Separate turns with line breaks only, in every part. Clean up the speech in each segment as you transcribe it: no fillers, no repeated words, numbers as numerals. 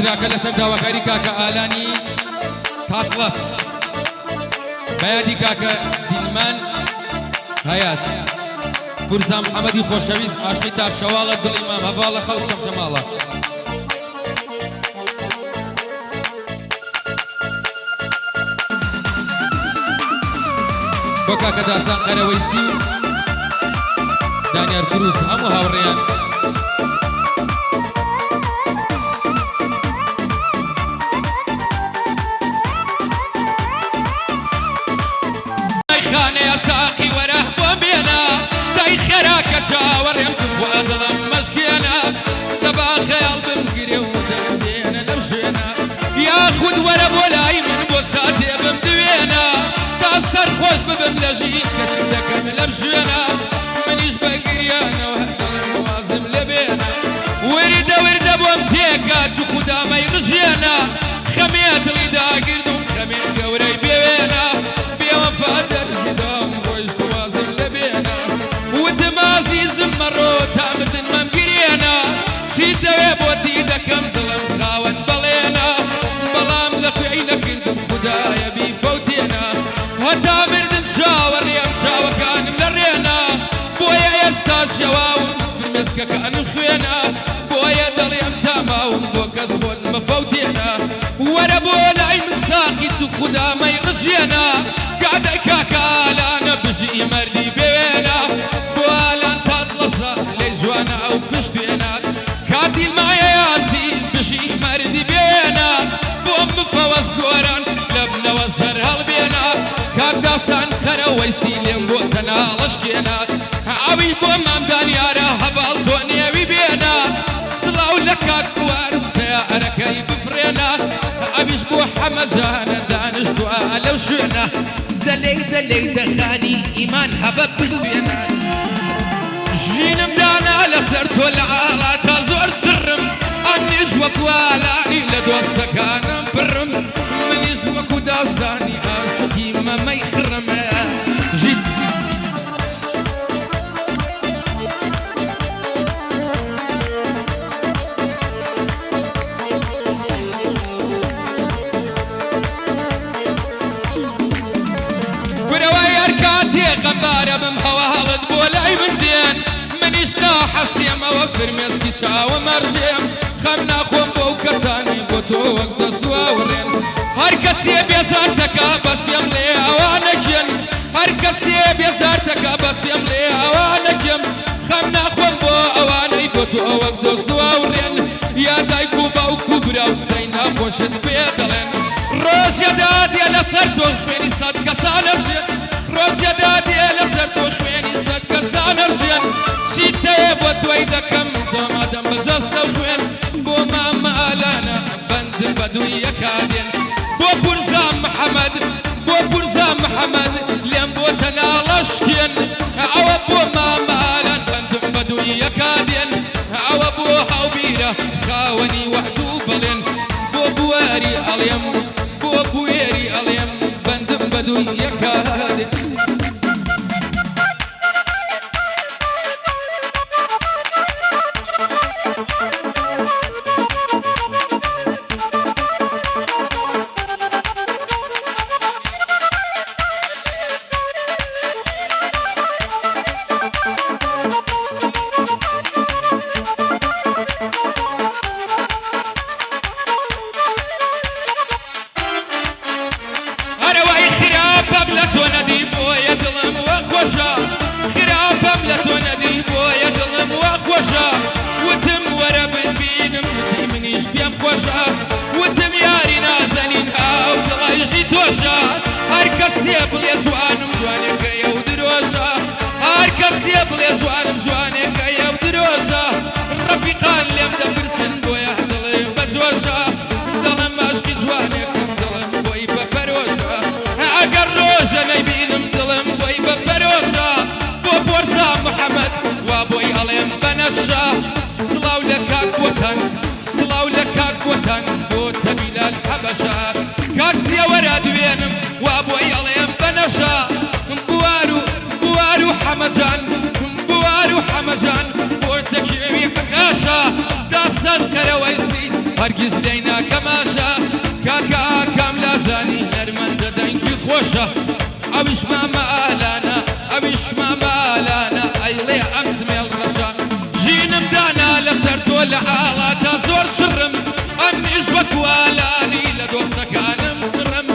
براکە لەسەر داواکاری کاکە ئالانی کاتڵەس بەیادی کاکە دینمان هەیاس پورزا محەممەدی خۆشەویست ئاشتی تا شەواڵە دڵ ئیمام هەڤاڵە خەڵک شەمشەماڵە بۆ کاکە داسان قەرەوەیسی دانیار کروس هەموو هاوڕێیان
خانەیە ساقی وەرە بۆ بێنە دای خێراکە چاوەڕێم بۆ دڵم مەشکێنە دەبا خەیاڵ بمگرێ و دەمدێنە لەم شوێنە یاخود وەرە بۆ لای من بۆ ساتێ بم دوێنە تا سەرخۆش ببم لە ژین کەسم دەکەم لەم شوێنە منیش بەگریانەوە دڵم وازم لە بێنە وردە وردە بۆم تێکات و خودامەی ڕژێنە خەمێ دڵی داگرد و خەمێ گەورەی بێوێنە بێوەفا دەرزیدام ڕۆیشت وازم لە بێنە وتم ئازیزم مەڕۆ تا مردن مەمگرێنە چی دەوێ بۆتی دەکەم دڵم خاوەن بەڵێنە بەڵام لە خوێی نەکردم خودایە بیفەوتێنە هەتا مردن چاوەڕێم چاوەکانم لە ڕێنە بۆیە ئێستا شەواون فرمێسکەکانم خوێنە بۆیە دەڵێم تاماوم بۆ کەس بۆت مەفەوتێنە وەرە بۆ لای من ساقی تو خودامەی ڕژێنە کاتێک کاکالانە بژی مەردی بێوێنە بۆ ئالان تاتڵەسە لێ جوانە ئەو پشتێنە کاتی المایە یاسی بژی مەردی بێنە بۆم بفەوەز گۆران لە بنەوە زەر هەڵبێنە کاک داسان خەرەوەیسی لێم بۆ تەناڵەشکێنە ئاوی بۆ مامدانیارە هەباڵ تۆ نێوی بێنە سڵاو لە کاک بوار سیارەکەی بفرێنە ئەویش بۆ حەمەجانە دانیشتووە لەو شوێنە دەلێی دەلێی دەخانی ئیمان هەبە بشتێنە ژینم دانا لەسەر تۆ لە ئاڵاتە زۆر سڕم ئەنیش وەکو ئالانی لە دۆستەکانم پڕم منیش وەکو داسانی ئاشقی مەمەی خڕمە غەمبارە بم هەوا هەڵت بۆ لای من دێن منیش ناحەسیەمەوە فرمێسکی چاوە مەرژێم خەم ناخۆم بۆ ئەو کەسانی بۆ تۆ وەک دەسواوڕێن هەر کەسێ بێزار دەکا بەس پێم لێ ئەوانەکێن هەر کەسێ بێزار دەکا بەس پێم لێ ئەوانەکێم خەم ناخۆم بۆ ئەوانەی بۆ تۆ وەک دەسواوڕێن یا دایک و باوک و برا و سەی ناخۆشت پێ دەڵێن ڕۆژێ دادێ لەسەر تۆ خوێنی سەد کەسانەژێن ڕۆژێ دادێ لەسەر تۆ خوێنی سەد کەسانەژێن چی تەیە بۆ تۆی دەکەم دۆمادەم بەجەستە خوێن بۆ مامەلانە بەندم بە دووی یەکادێن بۆ پورزا محەممەد بۆ پورزا محەممەد لێم بۆ تەناڵەشکێن ئەوە بۆ مامەلان بەندم بە دووی یەکادێن ئەوە بۆ هاوبیرە خاوەنی وەحدوو بڵێن بۆ بواری ئەڵێم بۆ بوێری ئەڵێم بەندم بە دووی یەکادێن وتم ورا بنبينم منيش بيم خوشا وتم ياري نازنين هاو دلايجي توشا هركس يبل يزوانم جوانك يودروشا هركس يبل يزوانم جوانك يودروشا رفيقان لم دبرسن بويا دلي بجوشا دلم عشقي جوانك دلم بوي ببروشا اگر روشا نبينم دلم بوي ببروشا بو بورزا محمد وابوي عليم بنشا سلاو لكاك وطن سلاو لكاك وطن بو تبيل الحبشا كاكسيا ورا دوينم وابوي عليم بنشا بوارو حمجان بوارو حمجان بورتكيوي حكاشا داسان كرويسي هەرگیز لێی ناکەماشە کاکە کام لازانی نەرمەندە دەنگی خۆشە ئەویش مامە ئالانە ئەویش مامە ئالانە ئەیڵێ ئەم سمێڵ ڕەشە ژینم دانا لەسەر تۆ لە ئاڵاتە زۆر شڕم ئەمنیش وەکوالانی لە دۆستەکانم فرم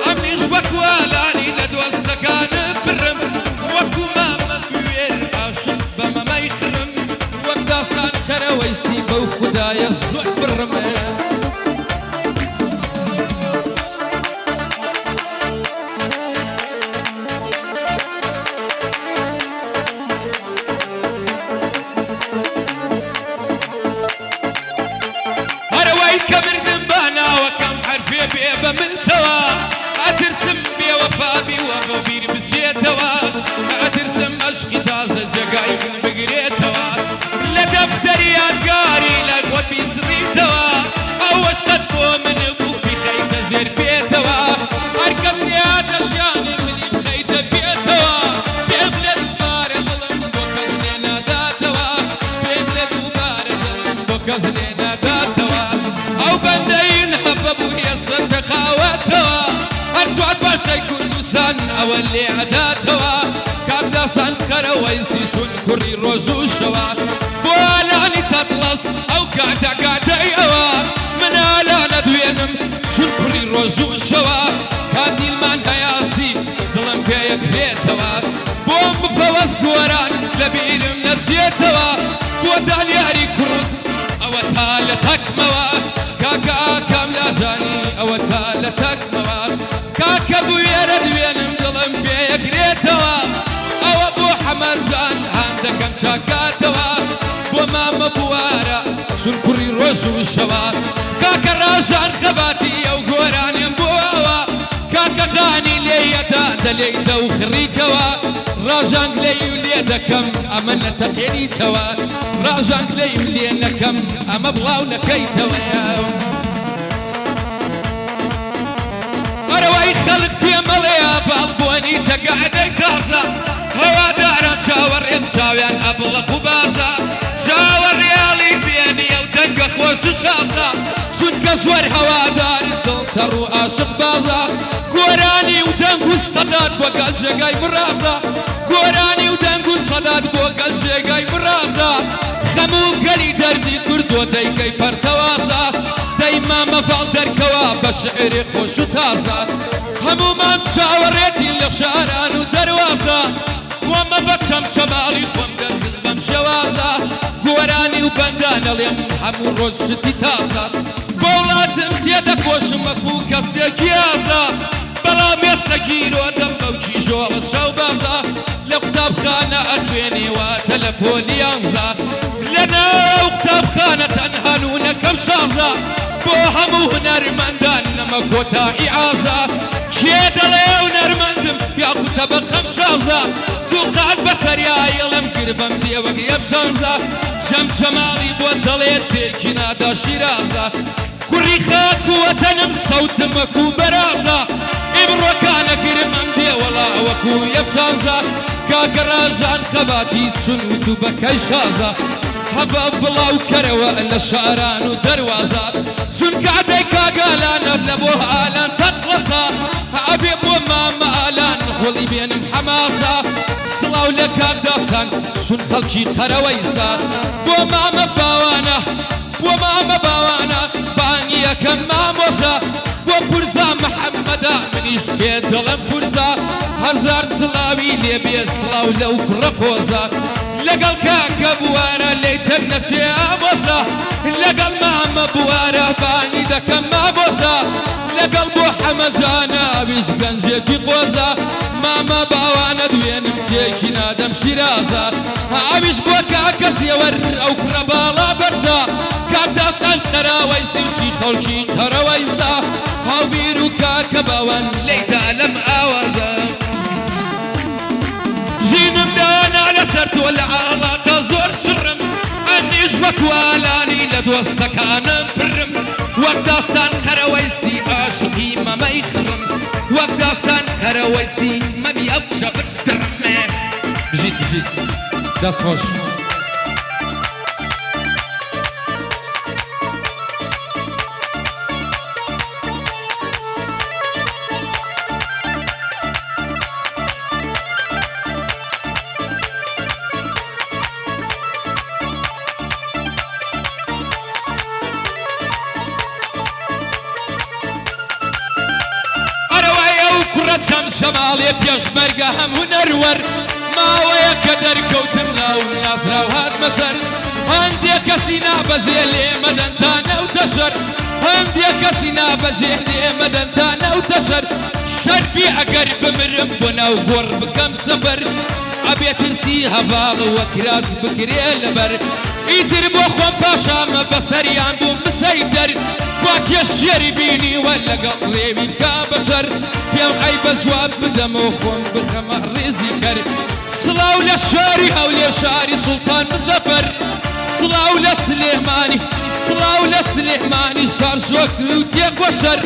ئەمنیش وەکوالانی لە دۆستەکانم فرم وەکو مامە کوێر عاشق بە مەمەی خرم وەک داستان کەرەوەیسی بەو خودایە زۆر بڕمە بمنتوا أترسم بوفابي وغبير بسيتوا أترسم أشقي تازة جاي من بقريتوا لا دفتري أفكاري لا قوبي سريتوا أوش قد فو من أبو بخيت زير بيتوا أركز يا تشياني من بخيت بيتوا بيبلد بارد ظلم بوكز لنا داتوا بيبلد بارد ظلم بوكز لنا داتوا أو بندين هفبو يسر خاوتوا هرسوات باشي كردستان أولي عداتوا كابلا سانخرا ويسيشون كوري روزو شوا بوالاني تطلس أو قاعدة قاعدة يوا من آلانا دوينم شون كوري روزو شوا كابدي المان هياسي ظلم بيك بيتوا بوم بفوز كوران لبيرم نسيتوا بودان ياري كروس أو تالتك موا كاكا كاملا جاني أو تالتك مواد كاكا بو يرد وينم ظلم فيك ريتوا أو أبو حمزان عندك شاكاتوا وما مبوارا شو الكوري روزو الشوا كاكا راجان خباتي أو قوراني مبوا كاكا غاني ليدا دليدا وخريكوا راجان ليو ليدا كم أمنا تقيني توا راجان ليو لينا كم أما بلاو نكيتوا أروي خلق بيمليا بالبوني تقعدي تازا هوا دارا شاور إنشاويان أبلغ وبازا شاور ريالي بيني ودنق خوش شازا شون كزور هوا دار الدلتر وعاشق بازا قوراني ودنق الصداد بوقال جاقاي مرازا قوراني ودنق الصداد بوقال جاقاي مرازا خمو قلي دردي كردو ديكي برتوازا دايما مفال دركوا بشعري خوش تازا همو من شاوريتي لخشاران ودروازا وما بشم شمالي وم دركز بمشوازا قوراني وبندان اليم همو روشتي تازا بولاتم تيدك وشمكو كسي كيازا بلا ميسكين ودم بوشي جوال الشوبازا لكتاب خانة أخويني وتلفوني أنزا لنا وكتاب خانة تنهانونا كم شازا بو همو هنرمندان نمكوتا إعازا شيد ليو نرمندم يا كتاب كم شازا دوقات بسر يا يلم قربم دي وقيب شانزا شمالي بودليت تيكينا دا شيرازا كوري خاكو وتنم صوت مكو برازا إبرو كان قربم دي ولا وكو يفشانزا كاكراجان خباتي سنوتو بكي شازا حباب بلاو كروا إلا شعران ودروازا سن قعدي كاقالان بلبوه آلان تقلصا أبي وماما آلان خولي بينم حماسا صلاو لكاك داسان سن خلقي قرويسا وماما باوانا بانيا كما موزا وبرزا محمدا منيش بيد دلم برزا هزار صلاوي ليبي صلاو لو فرقوزا لقل كاكا بوارا ليتك نسيا موزا لقل ماما بوارا باني دكا ما موزا لقل بو حمزانا بيش بنجي في قوزا ماما باوانا دوينم كيكي نادم شيرازا عبيش بو كاكا سيور او كربالا برزا كاكا سان تراويسي وشي خلقي تراويسا هاو بيرو كاكا باوان ليتا لم آوازا جينم دانا على سرت والعاضة تزور شرم أنيش وكوالاني لدوستك أنا برم وقتا سان خرويسي عاشقي ما يخرم وقتا سان خرويسي ما بيبشى بالدرم
جيت داس خوش
شەماڵێ پێشمەرگە هەموو نەروەر ماوەیە کە دەرکەوتم ناو ناسرا و هاتمە سەر هەندێک کەسی نابەجێ لێمە دەنتا نەوتە شەر هەندێک کەسی نابەجێ لێمە دەنتا نەوتە شەر شەرفی ئەگەر بمرم بۆ ناو گۆڕ بکەم سەفەر ئەبێتنسی هەڤاڵ وەکراس بکرێ لەبەر ئیتر بۆ خۆم پاشامە بەسەریان بووم بسەری دەر واکێ شێری بینیوە لەگەڵ ڕێوی کا بەشەر پێم ئەی بە جواب بدەمەوە خۆم بخەمە ڕێزی کرد سڵاو لە شاری هەولێر شاری سوڵتان مزەفەر سڵاو لە سلێمانی سڵاو لە سلێمانی شار شۆکر و تێکۆشەر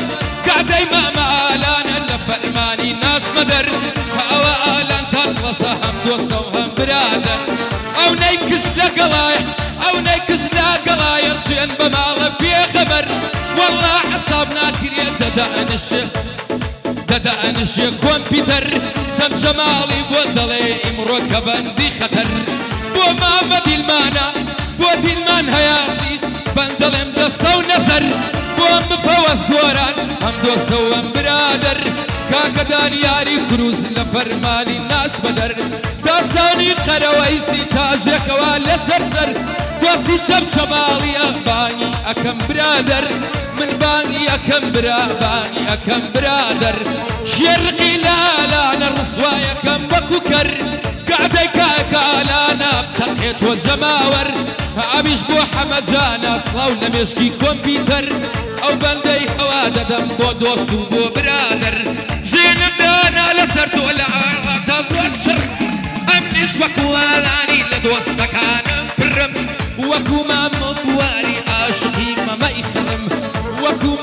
کاتەی مامە ئالانە لە فەرمانی ناشمە دەر ئەوە ئالانتان ڕەسە هەم دۆستە و هەم برادە ئەو نەیکس لەگەڵایە ئەو نەیکس لەگەڵایە سوێن بە ماڵە پێخەبەر وەڵا حەساب ناکرێت دەدەئەنشێ کۆمپیوتەر چەند شەماڵی بۆ دەڵێ ئیمڕۆ کە بەندی خەتەر بۆ مامە دیلمانە بۆ دیلمان هەیاسی بەندەڵێم دەستە و نەزەر بۆ مفەوەس گۆران هەم دۆستە و هەم برادەر کاکە دانیاری کروز لە فەرمانی ناش بەدەر داستانی قەرەوەیسی تاژێکەوە لەسەر سەر دۆستی شەم شەماڵیە بانی ئەکەم برادەر من بانی ئەکەم بانی ئەکەم برادەر شێرقی لالانە ڕسوایەکەم وەکو کەر کاتەی کاکە ئالانە بتەقێتۆ جەماوەر ئەویش بۆ حەمەجانە سڵاو لە مێشکی کۆمپیوتەر ئەو بەندەی هەوا دەدەم بۆ دۆست و بۆ برادەر ژێنم دانا لەسەر تۆ لە ئاڵاتە زۆر شڕ ئەمنیش وەکو ئالانی لە دۆستەکانم پڕم وەکو مامە بواری عاشقی مەمەی خڕم وەکو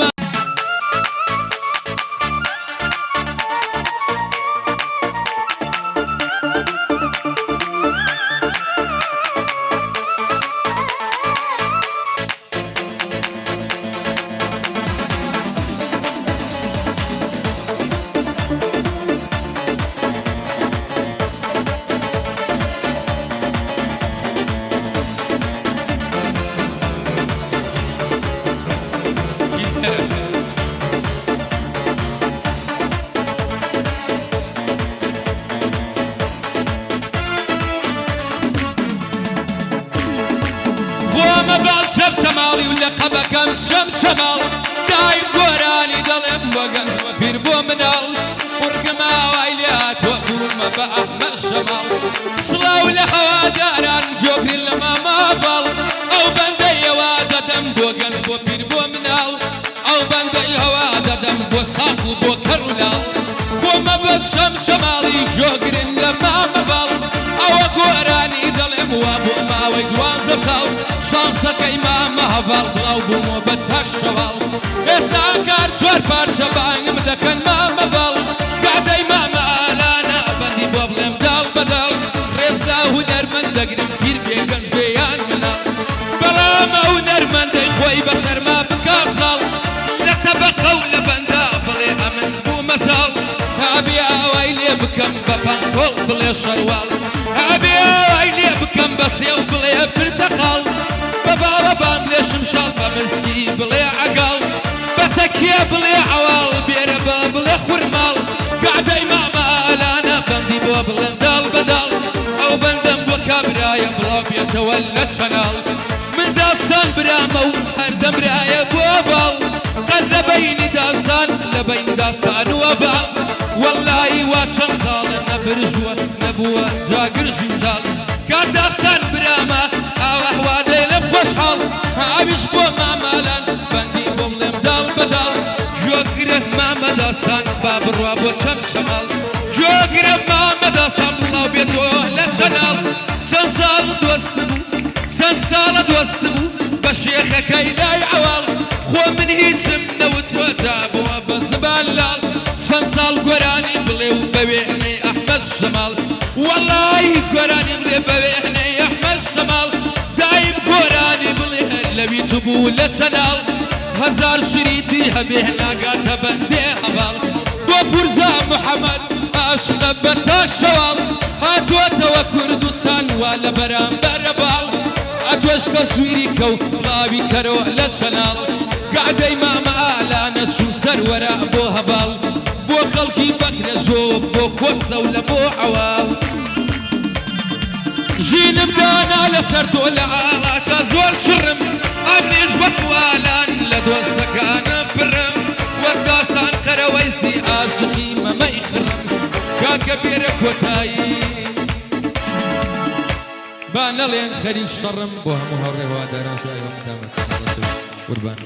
شەم شەماڵی و لە قەبەکەم شەم شەماڵ دایم گۆرانی دەڵێم بۆ گەنجمە پیر بۆ مناڵ قورگم ئاوای لێ هاتووە بوومە بە ئەحمەد شەماڵ سڵاو لە هەواداران جۆگرن لە ماماڤاڵ ئەو بەندەی هەوا دەدەم بۆ گەنج بۆ پیر بۆ مناڵ ئەو بەندەی هەوا دەدەم بۆ ساق و بۆ کەڕ و لاڵ خۆمە بە شەم شەماڵی جۆگرن لە مامەڤاڵ ئەوە گۆرانی دەڵێم وا بۆ ماوەی 12 ساڵ شانسەکەی مامە هەڤاڵ بڵاو بوومەوە بە تاش شەواڵ ئێستا کار 4 پارچە بانگم دەکەن مامەڤاڵ کاتەی مامە ئالانە بەندی بۆ بڵێم داڵ بەداڵ ڕێزدا هونەرمەند دەگرم پیر بێ گەنج بێیان منە بەڵام ئەو نەرمەندەی خۆی بەسەرما بکات ساڵ لە تەبەقە و لە بەندا بڵێ ئەمن بوومە ساڵ هابێ ئاوای لێ بکەم بە پانتۆڵ بڵێ شەرواڵ هابێ ئاوای لێ بکەم بە سێو بڵێ پرتەقاڵ بە باڵەبان لێ شمشاڵ بە مزگی بڵێ عەگاڵ بە تەکیە بڵێ عەواڵ بێرە بە بڵێ خوورماڵ کاتەی مامە ئالانە بەندی بۆ بڵێن داڵ بەداڵ ئەو بەندەم بۆ کابرایە بڵاو بێتەوە لە چەناڵ من داستان برامە و هەردەمرایە بۆ باڵ قەت لە بەینی داستان لە بەین داستان وە باڵ وەڵڵایی وا چەند ساڵە نەبرژوە نەبووە جاگر ژینجاڵ کات داستان برامە ئاوا هەوادەی لەم خۆشحاڵ ئاویش بۆ مامالان بەندی بۆ بڵێم داڵ بەداڵ گوێگرن مامە داستان با بڕوا بۆ چەم شەماڵ گوێگرن مامە داستان بڵاو بێتەوە لە چەناڵ چەند ساڵ دۆست بوو چەند ساڵە دۆست بوو بە شێخەکەی لای عەواڵ خۆ من هیچم نەوتوە تا بووە بە زبان لاڵ چەند ساڵ گۆرانی بڵێ و بە وێنەی ئەحمەد شەماڵ وەڵڵی گۆرانی بڵێ بە وێنەی ئەحمەد شەماڵ دایم گۆرانی بڵێ لەوی تو بوو لە چەناڵ هەزار شریتی هەبێ ناگاتە بەندێ هەڤاڵ بۆ پورزا محەممەد عاشقە بە تاک شەواڵ هاتووەتەوە کوردستان وا لە بەرامبەرە باڵ ئەتۆش بە سویری کەوت بڵاوی کەرەوە لە چەناڵ کاتەی مامە ئالانە چوو سەروەرە بۆ هەڤاڵ بۆ خەڵکی بەکرە ژۆک بۆ کۆسە و لە بۆ عەواڵ ژینم دانا لەسەر تۆ لە ئاڵاتە زۆر شڕم ئەمنیش بە کوالان لە دۆستەکانم پڕم وەرداسان قەرەوەیسی ئاشقی مەمەی خڕم کاکە بێرە کۆتایی با نەڵێن خەریک شەڕم بۆ هەموو هەوڕێ هەواداران شایەوە قوربان